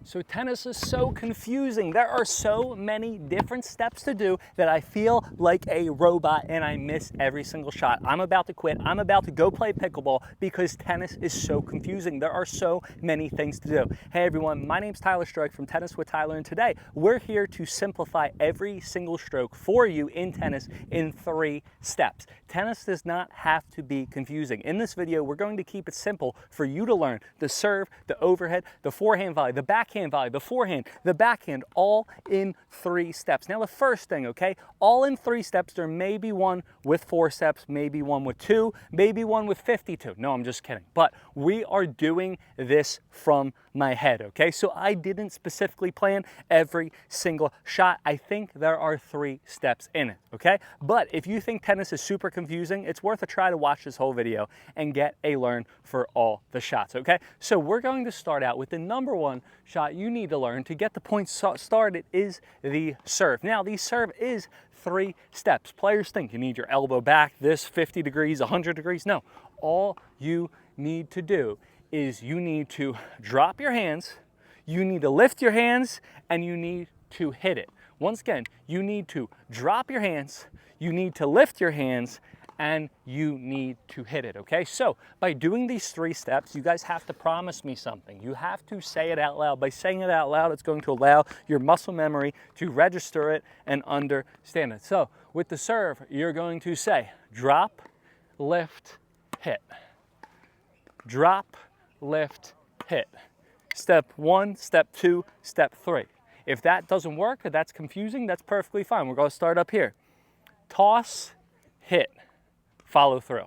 So tennis is so confusing. There are so many different steps to do that I feel like a robot and I miss every single shot. I'm about to quit. I'm about to go play pickleball because tennis is so confusing. There are so many things to do. Hey everyone, my name's Tyler Stroke from Tennis with Tyler, and today we're here to simplify every single stroke for you in tennis in 3 steps. Tennis does not have to be confusing. In this video, we're going to keep it simple for you to learn the serve, the overhead, the forehand volley, the backhand volley, the forehand, the backhand, all in 3 steps. Now the first thing, okay, all in 3 steps. There may be one with 4 steps, maybe one with 2, maybe one with 52. No, I'm just kidding. But we are doing this from my head, okay? So I didn't specifically plan every single shot. I think there are 3 steps in it, okay? But if you think tennis is super confusing, it's worth a try to watch this whole video and get a learn for all the shots, okay? So we're going to start out with the number 1 shot you need to learn to get the points started is the serve. Now, the serve is 3 steps. Players think you need your elbow back, this 50 degrees, 100 degrees. No, all you need to do is you need to drop your hands, you need to lift your hands, and you need to hit it. Once again, you need to drop your hands, you need to lift your hands, and you need to hit it, okay? So by doing these 3 steps, you guys have to promise me something. You have to say it out loud. By saying it out loud, it's going to allow your muscle memory to register it and understand it. So with the serve, you're going to say, drop, lift, hit. Drop, lift, hit. Step 1, step 2, step 3. If that doesn't work, if that's confusing, that's perfectly fine. We're going to start up here. Toss, hit, follow through.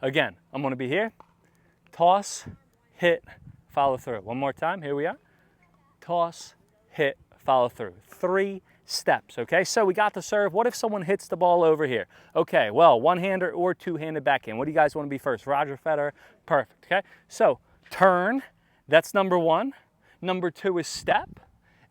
Again, I'm going to be here. Toss, hit, follow through. One more time. Here we are. Toss, hit, follow through. 3 steps, okay? So we got the serve. What if someone hits the ball over here? Okay, well, one-hander or two-handed backhand. What do you guys want to be first? Roger Federer? Perfect, okay? So turn, that's number 1. Number 2 is step.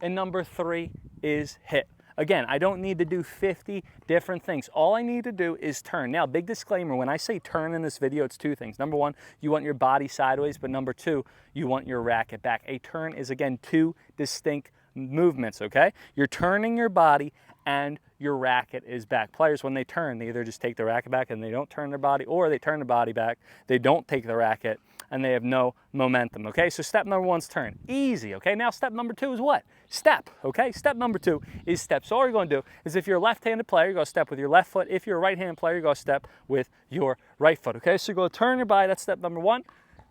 And number 3 is hit. Again, I don't need to do 50 different things. All I need to do is turn. Now, big disclaimer, when I say turn in this video, it's 2 things. Number 1, you want your body sideways, but number 2, you want your racket back. A turn is, again, 2 distinct movements, okay? You're turning your body and your racket is back. Players, when they turn, they either just take the racket back and they don't turn their body, or they turn the body back, they don't take the racket, and they have no momentum, okay? So step number 1's turn. Easy, okay? Now step number 2 is what? Step, okay? Step number 2 is step. So all you're going to do is, if you're a left-handed player, you're going to step with your left foot. If you're a right-handed player, you're going to step with your right foot, okay? So you're going to turn your body. That's step number 1.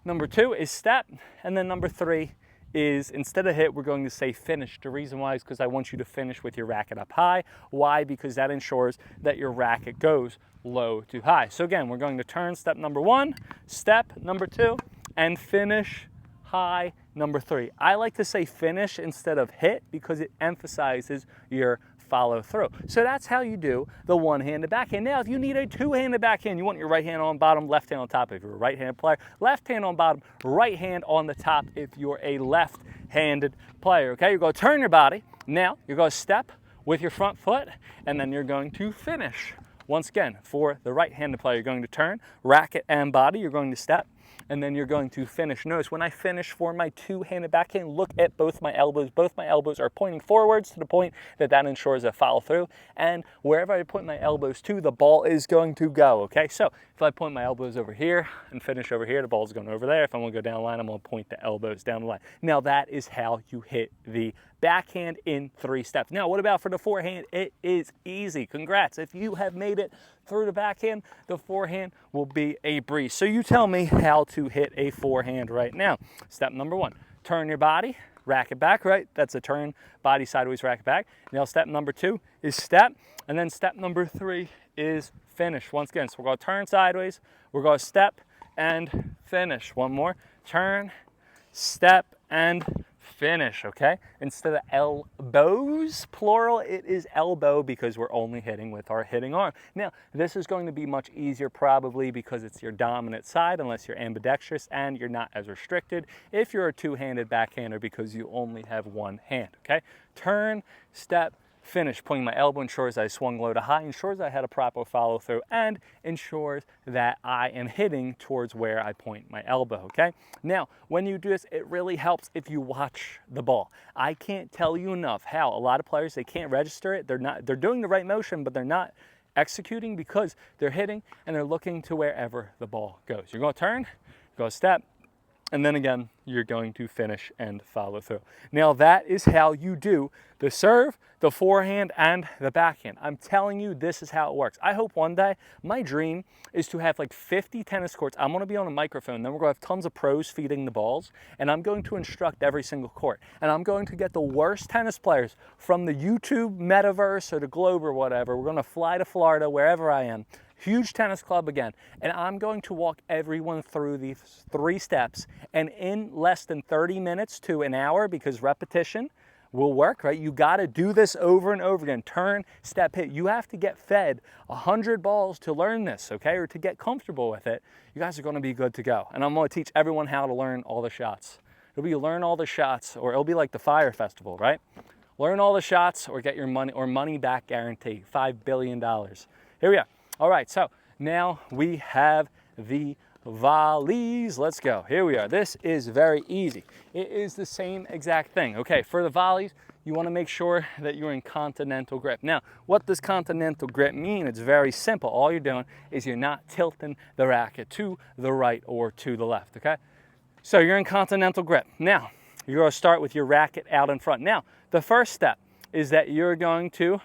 Number 2 is step, and then number 3 is, instead of hit, we're going to say finish. The reason why is because I want you to finish with your racket up high. Why? Because that ensures that your racket goes low to high. So again, we're going to turn, step number 1, step number 2, and finish high, number 3. I like to say finish instead of hit because it emphasizes your follow through. So that's how you do the one-handed backhand. Now, if you need a two-handed backhand, you want your right hand on bottom, left hand on top if you're a right-handed player, left hand on bottom, right hand on the top if you're a left-handed player, okay? You're going to turn your body. Now, you're going to step with your front foot, and then you're going to finish. Once again, for the right-handed player, you're going to turn, racket and body, you're going to step, and then you're going to finish. Notice when I finish for my two-handed backhand, look at both my elbows. Both my elbows are pointing forwards to the point that ensures a follow through. And wherever I point my elbows to, the ball is going to go, okay? So if I point my elbows over here and finish over here, the ball's going over there. If I'm going to go down the line, I'm going to point the elbows down the line. Now that is how you hit the backhand in 3 steps. Now, what about for the forehand? It is easy. Congrats. If you have made it through the backhand, the forehand will be a breeze. So you tell me how to hit a forehand right now. Step number 1, turn your body, racket back, right? That's a turn, body sideways, racket back. Now step number 2 is step, and then step number 3 is finish. Once again, so we're going to turn sideways, we're going to step and finish. One more, turn, step, and finish, okay? Instead of elbows, plural, it is elbow because we're only hitting with our hitting arm. Now, this is going to be much easier probably because it's your dominant side, unless you're ambidextrous and you're not as restricted if you're a two-handed backhander because you only have one hand, okay? Turn, step, finish putting my elbow, ensures I swung low to high, ensures I had a proper follow through, and ensures that I am hitting towards where I point my elbow, okay? Now, when you do this, it really helps if you watch the ball. I can't tell you enough how a lot of players, they can't register it. They're doing the right motion, but they're not executing because they're hitting and they're looking to wherever the ball goes. You're going to turn, you're going to step, and then again, you're going to finish and follow through. Now that is how you do the serve, the forehand, and the backhand. I'm telling you, this is how it works. I hope one day, my dream is to have like 50 tennis courts. I'm gonna be on a microphone, then we're gonna have tons of pros feeding the balls, and I'm going to instruct every single court. And I'm going to get the worst tennis players from the YouTube metaverse or the globe or whatever. We're gonna fly to Florida, wherever I am. Huge tennis club again, and I'm going to walk everyone through these 3 steps, and in less than 30 minutes to an hour, because repetition will work, right? You got to do this over and over again. Turn, step, hit. You have to get fed 100 balls to learn this, okay, or to get comfortable with it. You guys are going to be good to go, and I'm going to teach everyone how to learn all the shots. It'll be learn all the shots, or it'll be like the Fire Festival, right? Learn all the shots or get your money, or money back guarantee, $5 billion. Here we go. All right, so now we have the volleys. Let's go. Here we are. This is very easy. It is the same exact thing. Okay, for the volleys, you want to make sure that you're in continental grip. Now, what does continental grip mean? It's very simple. All you're doing is you're not tilting the racket to the right or to the left, okay? So you're in continental grip. Now, you're going to start with your racket out in front. Now, the first step is that you're going to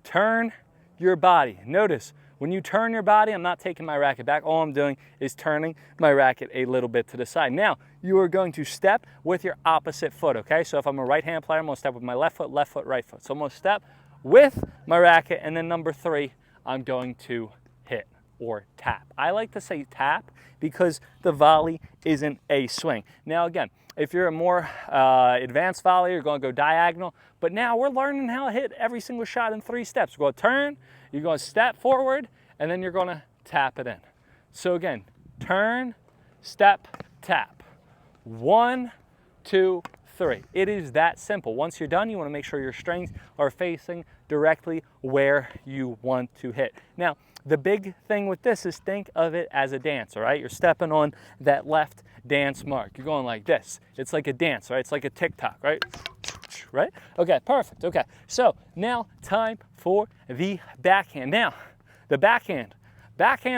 turn your body. Notice, when you turn your body, I'm not taking my racket back. All I'm doing is turning my racket a little bit to the side. Now, you are going to step with your opposite foot, okay? So if I'm a right-hand player, I'm going to step with my left foot, right foot. So I'm going to step with my racket, and then number 3, I'm going to hit or tap. I like to say tap because the volley isn't a swing. Now, again, if you're a more advanced volley, you're going to go diagonal. But now we're learning how to hit every single shot in 3 steps. We're going to turn, you're going to step forward, and then you're going to tap it in. So again, turn, step, tap. 1, 2, 3. It is that simple. Once you're done, you want to make sure your strings are facing directly where you want to hit. Now, the big thing with this is think of it as a dance, all right? You're stepping on that left dance mark. You're going like this. It's like a dance, right? It's like a TikTok, right? Right? Okay, perfect. Okay, so now time for the backhand. Now, the backhand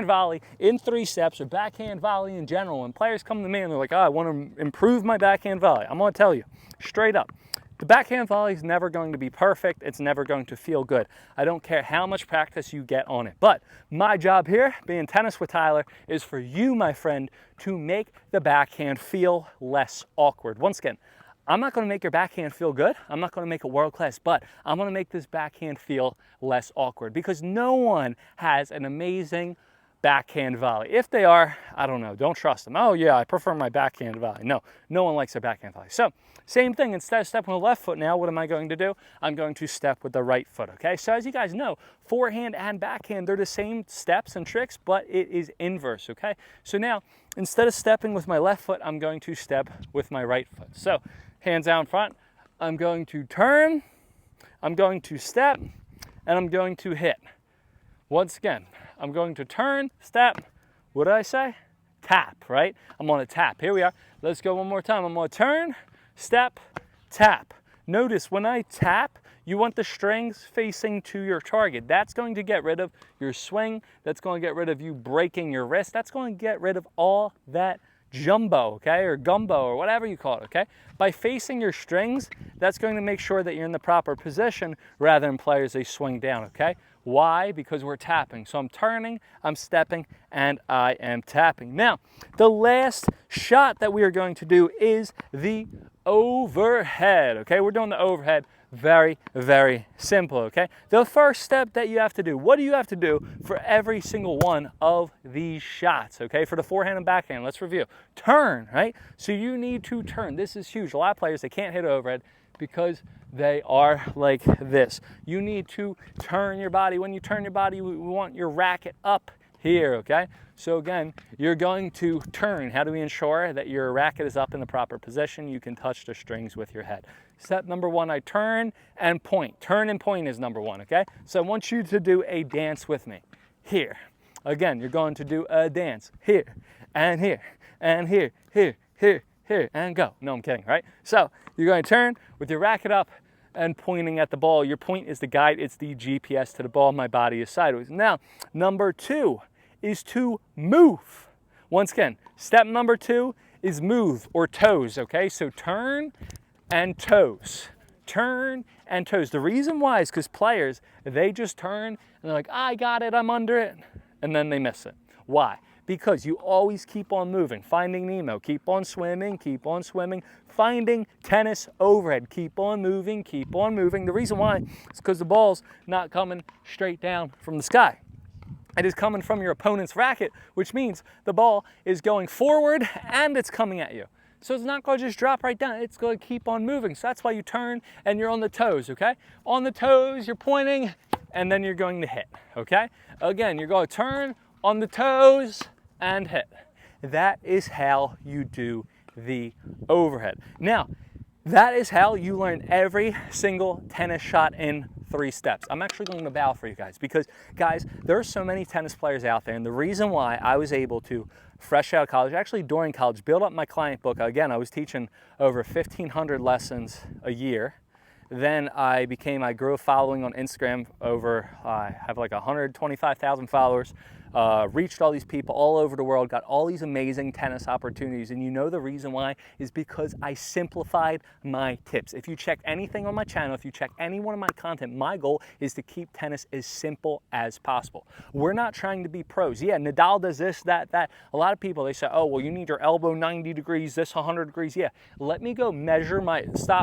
volley in 3 steps, or backhand volley in general. When players come to me and they're like, oh, I want to improve my backhand volley, I'm going to tell you straight up, the backhand volley is never going to be perfect. It's never going to feel good. I don't care how much practice you get on it. But my job here, being Tennis with Tyler, is for you, my friend, to make the backhand feel less awkward. Once again, I'm not going to make your backhand feel good. I'm not going to make it world class, but I'm going to make this backhand feel less awkward, because no one has an amazing backhand volley. If they are, I don't know, don't trust them. Oh yeah, I prefer my backhand volley. No, no one likes their backhand volley. So same thing, instead of stepping with the left foot now, what am I going to do? I'm going to step with the right foot, okay? So as you guys know, forehand and backhand, they're the same steps and tricks, but it is inverse, okay? So now, instead of stepping with my left foot, I'm going to step with my right foot. So hands out in front, I'm going to turn, I'm going to step, and I'm going to hit. Once again, I'm going to turn, step, what did I say? Tap, right? I'm going to tap. Here we are. Let's go one more time. I'm going to turn, step, tap. Notice when I tap, you want the strings facing to your target. That's going to get rid of your swing. That's going to get rid of you breaking your wrist. That's going to get rid of all that jumbo, okay, or gumbo, or whatever you call it, okay? By facing your strings, that's going to make sure that you're in the proper position rather than play as they swing down, okay? Why? Because we're tapping. So I'm turning, I'm stepping, and I am tapping. Now, the last shot that we are going to do is the overhead, okay? We're doing the overhead. Very, very simple, okay? The first step that you have to do, what do you have to do for every single one of these shots, okay? For the forehand and backhand, let's review. Turn, right? So you need to turn. This is huge. A lot of players, they can't hit overhead because they are like this. You need to turn your body. When you turn your body, we want your racket up here, okay? So again, you're going to turn. How do we ensure that your racket is up in the proper position? You can touch the strings with your head. Step number 1, I turn and point. Turn and point is number 1, okay? So I want you to do a dance with me. Here. Again, you're going to do a dance. Here, and here, and here, here, here, here, and go. No, I'm kidding, right? So you're going to turn with your racket up and pointing at the ball. Your point is the guide. It's the GPS to the ball. My body is sideways. Now, number 2 is to move. Once again, step number 2 is move or toes, okay? So turn and toes. Turn and toes. The reason why is because players, they just turn and they're like, I got it, I'm under it, and then they miss it. Why? Because you always keep on moving. Finding Nemo, keep on swimming, finding tennis overhead, keep on moving, keep on moving. The reason why is because the ball's not coming straight down from the sky. It is coming from your opponent's racket, which means the ball is going forward and it's coming at you. So it's not going to just drop right down. It's going to keep on moving. So that's why you turn and you're on the toes, okay? On the toes, you're pointing, and then you're going to hit, okay? Again, you're going to turn on the toes and hit. That is how you do the overhead. Now, that is how you learn every single tennis shot in 3 steps. I'm actually going to bow for you guys because, guys, there are so many tennis players out there, and the reason why I was able to, fresh out of college, actually during college, build up my client book. Again, I was teaching over 1,500 lessons a year. Then I grew a following on Instagram over, I have like 125,000 followers. Reached all these people all over the world, got all these amazing tennis opportunities. And you know the reason why is because I simplified my tips. If you check anything on my channel, if you check any one of my content, my goal is to keep tennis as simple as possible. We're not trying to be pros. Yeah, Nadal does this, that. A lot of people, they say, oh, well, you need your elbow 90 degrees, this 100 degrees. Yeah, let me go measure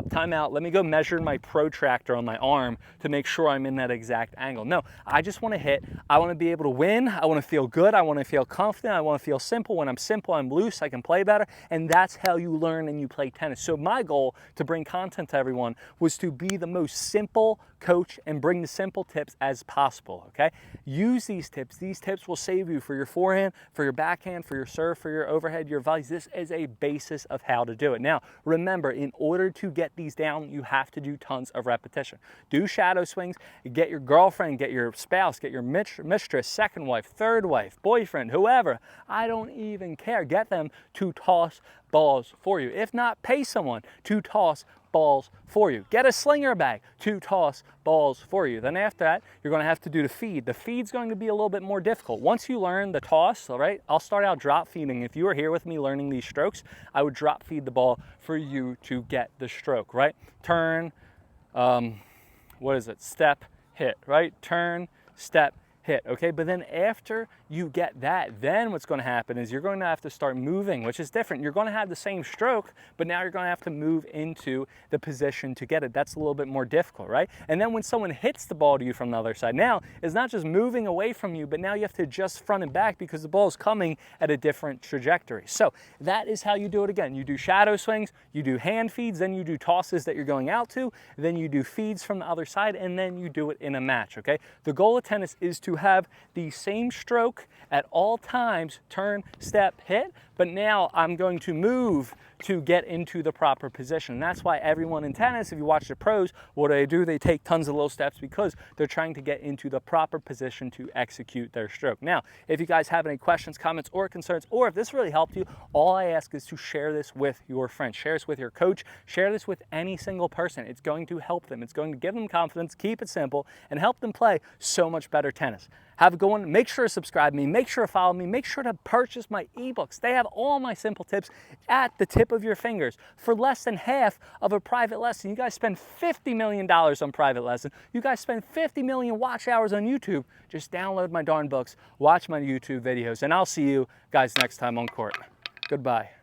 time out. Let me go measure my protractor on my arm to make sure I'm in that exact angle. No, I just want to hit. I want to be able to win. I want to feel good. I want to feel confident. I want to feel simple. When I'm simple, I'm loose. I can play better. And that's how you learn and you play tennis. So my goal to bring content to everyone was to be the most simple coach and bring the simple tips as possible, okay? Use these tips. These tips will save you for your forehand, for your backhand, for your serve, for your overhead, your volleys. This is a basis of how to do it. Now, remember, in order to get these down, you have to do tons of repetition. Do shadow swings. Get your girlfriend, get your spouse, get your mistress, second wife, third wife, boyfriend, whoever. I don't even care. Get them to toss balls for you. If not, pay someone to toss balls for you. Get a slinger bag to toss balls for you. Then after that, you're going to have to do the feed. The feed's going to be a little bit more difficult. Once you learn the toss, all right, I'll start out drop feeding. If you were here with me learning these strokes, I would drop feed the ball for you to get the stroke, right? Turn, step, hit, right? Turn, step, hit, okay? But then after you get that, then what's going to happen is you're going to have to start moving, which is different. You're going to have the same stroke, but now you're going to have to move into the position to get it. That's a little bit more difficult, right? And then when someone hits the ball to you from the other side, now it's not just moving away from you, but now you have to adjust front and back because the ball is coming at a different trajectory. So that is how you do it again. You do shadow swings, you do hand feeds, then you do tosses that you're going out to, then you do feeds from the other side, and then you do it in a match, okay? The goal of tennis is to have the same stroke at all times, turn, step, hit, but now I'm going to move to get into the proper position. And that's why everyone in tennis, if you watch the pros, what do? They take tons of little steps because they're trying to get into the proper position to execute their stroke. Now, if you guys have any questions, comments, or concerns, or if this really helped you, all I ask is to share this with your friends. Share this with your coach. Share this with any single person. It's going to help them. It's going to give them confidence, keep it simple, and help them play so much better tennis. Have a good one. Make sure to subscribe to me. Make sure to follow me. Make sure to purchase my ebooks. They have all my simple tips at the tip of your fingers for less than half of a private lesson. You guys spend $50 million on private lesson. You guys spend 50 million watch hours on YouTube. Just download my darn books, watch my YouTube videos, and I'll see you guys next time on court. Goodbye.